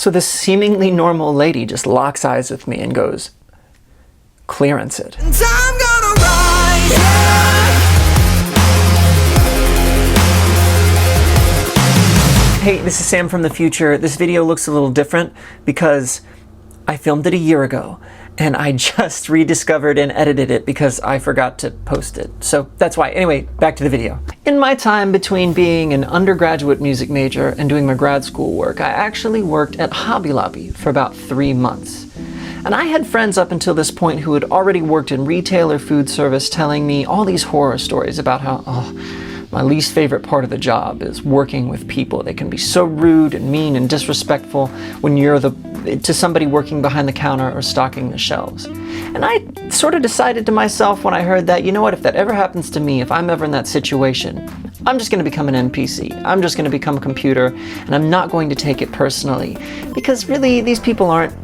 So this seemingly normal lady just locks eyes with me and goes, "Clearance it." And I'm gonna ride, yeah. Hey, this is Sam from the future. This video looks a little different because I filmed it a year ago and I just rediscovered and edited it because I forgot to post it. So that's why. Anyway, back to the video. In my time between being an undergraduate music major and doing my grad school work, I actually worked at Hobby Lobby for about 3 months. And I had friends up until this point who had already worked in retail or food service telling me all these horror stories about how, my least favorite part of the job is working with people. They can be so rude and mean and disrespectful when you're to somebody working behind the counter or stocking the shelves. And I sort of decided to myself when I heard that, you know what, if that ever happens to me, if I'm ever in that situation, I'm just going to become an NPC. I'm just going to become a computer, and I'm not going to take it personally. Because really, these people aren't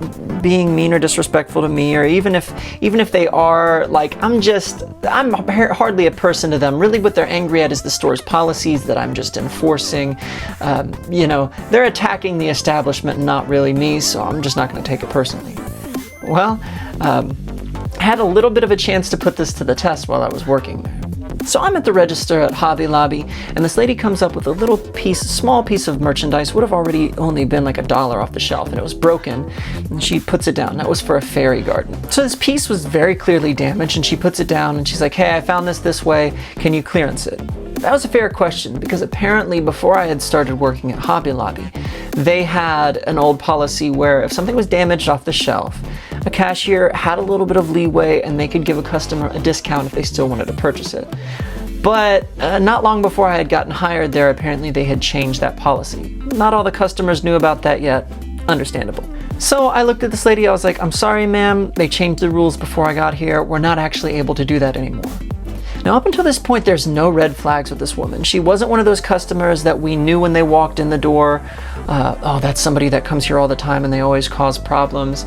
being mean or disrespectful to me, or even if they are, like, I'm hardly a person to them. Really what they're angry at is the store's policies that I'm just enforcing. They're attacking the establishment, not really me, so I'm just not going to take it personally. Well, I had a little bit of a chance to put this to the test while I was working there. So I'm at the register at Hobby Lobby, and this lady comes up with a small piece of merchandise, would have already only been like $1 off the shelf, and it was broken, and she puts it down. That was for a fairy garden. So this piece was very clearly damaged, and she puts it down, and she's like, "Hey, I found this way, can you clearance it?" That was a fair question, because apparently before I had started working at Hobby Lobby, they had an old policy where if something was damaged off the shelf, a cashier had a little bit of leeway and they could give a customer a discount if they still wanted to purchase it. But not long before I had gotten hired there, apparently they had changed that policy. Not all the customers knew about that yet. Understandable. So I looked at this lady, I was like, "I'm sorry, ma'am, they changed the rules before I got here. We're not actually able to do that anymore." Now, up until this point, there's no red flags with this woman. She wasn't one of those customers that we knew when they walked in the door, that's somebody that comes here all the time and they always cause problems.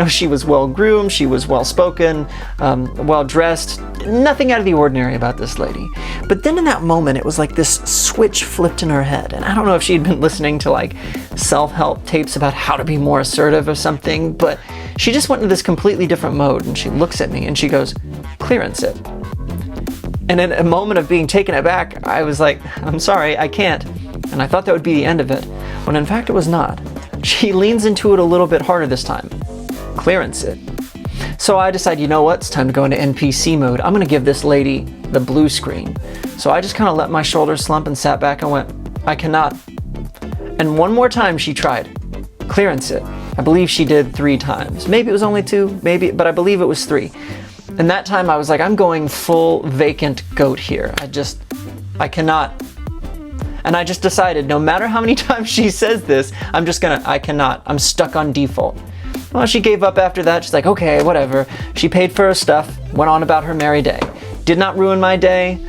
She was well-groomed, she was well-spoken, well-dressed. Nothing out of the ordinary about this lady. But then in that moment, it was like this switch flipped in her head. And I don't know if she'd been listening to like self-help tapes about how to be more assertive or something, but she just went into this completely different mode, and she looks at me and she goes, "Clearance it." And in a moment of being taken aback, I was like, "I'm sorry, I can't." And I thought that would be the end of it, when in fact it was not. She leans into it a little bit harder this time. "Clearance it." So I decide, you know what, it's time to go into NPC mode. I'm gonna give this lady the blue screen. So I just kind of let my shoulders slump and sat back and went, "I cannot." And one more time she tried. "Clearance it." I believe she did 3 times. Maybe it was only 2, but I believe it was 3. And that time I was like, I'm going full vacant goat here. I cannot. And I just decided, no matter how many times she says this, I cannot. I'm stuck on default. Well, she gave up after that. She's like, okay, whatever. She paid for her stuff, went on about her merry day. Did not ruin my day.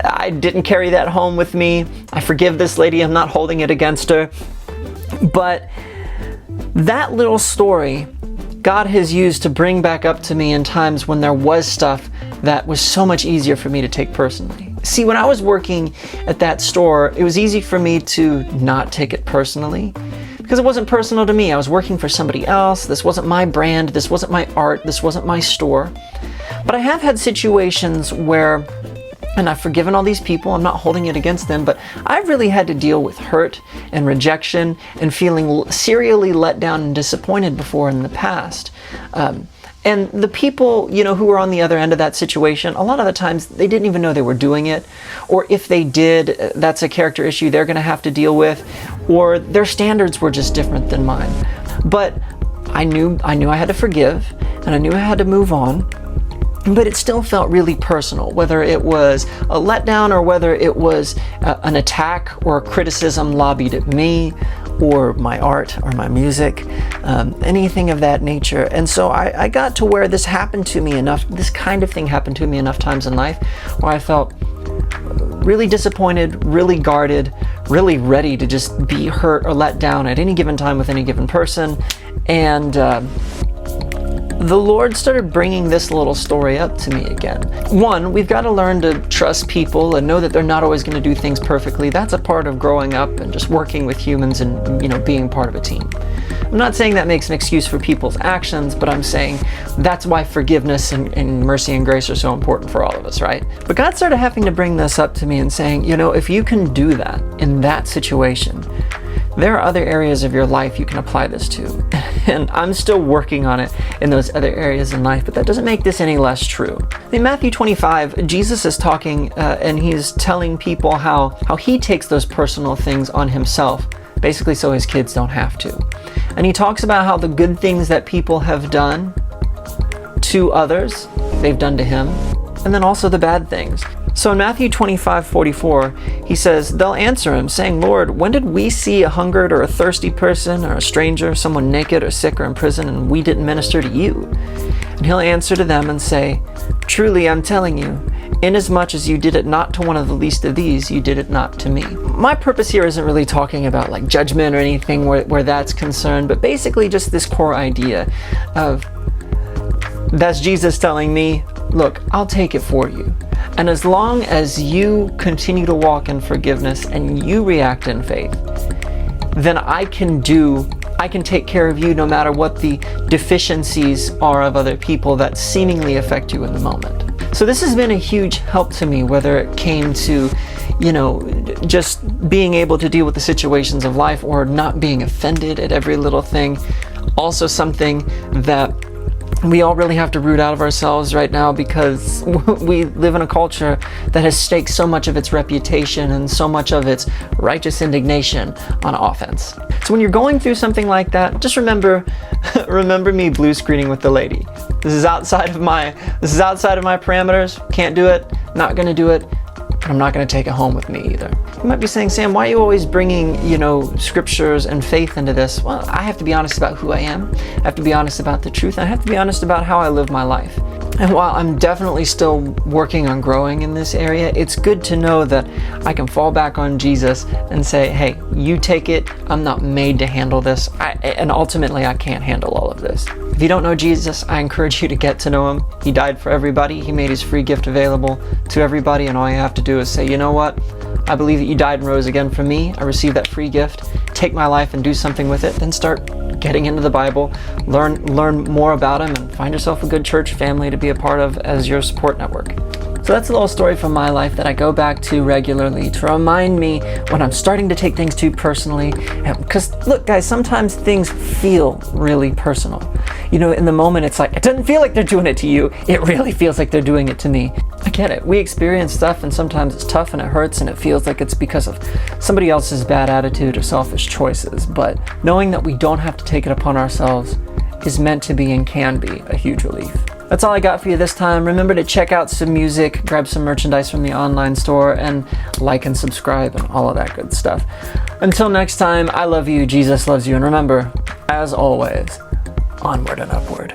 I didn't carry that home with me. I forgive this lady. I'm not holding it against her. But that little story God has used to bring back up to me in times when there was stuff that was so much easier for me to take personally. See, when I was working at that store, it was easy for me to not take it personally because it wasn't personal to me. I was working for somebody else. This wasn't my brand. This wasn't my art. This wasn't my store. But I have had situations where, and I've forgiven all these people, I'm not holding it against them, but I've really had to deal with hurt and rejection and feeling serially let down and disappointed before in the past. And the people, who were on the other end of that situation, a lot of the times they didn't even know they were doing it. Or if they did, that's a character issue they're going to have to deal with, or their standards were just different than mine. But I knew I had to forgive, and I knew I had to move on. But it still felt really personal, whether it was a letdown or whether it was an attack or a criticism lobbied at me or my art or my music, anything of that nature. And so I got to where this happened to me enough, this kind of thing happened to me enough times in life where I felt really disappointed, really guarded, really ready to just be hurt or let down at any given time with any given person. And the Lord started bringing this little story up to me again. One, we've got to learn to trust people and know that they're not always going to do things perfectly. That's a part of growing up and just working with humans and, being part of a team. I'm not saying that makes an excuse for people's actions, but I'm saying that's why forgiveness and mercy and grace are so important for all of us, right? But God started having to bring this up to me and saying, you know, if you can do that in that situation, there are other areas of your life you can apply this to. And I'm still working on it in those other areas in life, but that doesn't make this any less true. In Matthew 25, Jesus is talking and he's telling people how he takes those personal things on himself, basically so his kids don't have to. And he talks about how the good things that people have done to others, they've done to him, and then also the bad things. So in Matthew 25:44, he says, they'll answer him, saying, Lord, when did we see a hungered or a thirsty person or a stranger, someone naked or sick or in prison, and we didn't minister to you? And he'll answer to them and say, truly, I'm telling you, inasmuch as you did it not to one of the least of these, you did it not to me. My purpose here isn't really talking about like judgment or anything where that's concerned, but basically just this core idea of, that's Jesus telling me, look, I'll take it for you. And as long as you continue to walk in forgiveness and you react in faith, then I can take care of you no matter what the deficiencies are of other people that seemingly affect you in the moment. So this has been a huge help to me, whether it came to, you know, just being able to deal with the situations of life or not being offended at every little thing. Also something that we all really have to root out of ourselves right now, because we live in a culture that has staked so much of its reputation and so much of its righteous indignation on offense. So when you're going through something like that, just remember me blue screening with the lady. This is outside of my parameters. Can't do it. Not going to do it. But I'm not going to take it home with me either. You might be saying, Sam, why are you always bringing, you know, scriptures and faith into this? Well, I have to be honest about who I am. I have to be honest about the truth. And I have to be honest about how I live my life. And while I'm definitely still working on growing in this area, it's good to know that I can fall back on Jesus and say, hey, you take it. I'm not made to handle this. And ultimately, I can't handle all of this. If you don't know Jesus, I encourage you to get to know him. He died for everybody. He made his free gift available to everybody. And all you have to do is say, you know what? I believe that you died and rose again for me. I received that free gift. Take my life and do something with it. Then start getting into the Bible, learn more about him, and find yourself a good church family to be a part of as your support network. So that's a little story from my life that I go back to regularly to remind me when I'm starting to take things too personally. Because look, guys, sometimes things feel really personal. You know, in the moment, it's like, it doesn't feel like they're doing it to you. It really feels like they're doing it to me. I get it. We experience stuff, and sometimes it's tough and it hurts and it feels like it's because of somebody else's bad attitude or selfish choices. But knowing that we don't have to take it upon ourselves is meant to be and can be a huge relief. That's all I got for you this time. Remember to check out some music, grab some merchandise from the online store, and like and subscribe and all of that good stuff. Until next time, I love you, Jesus loves you, and remember, as always, onward and upward.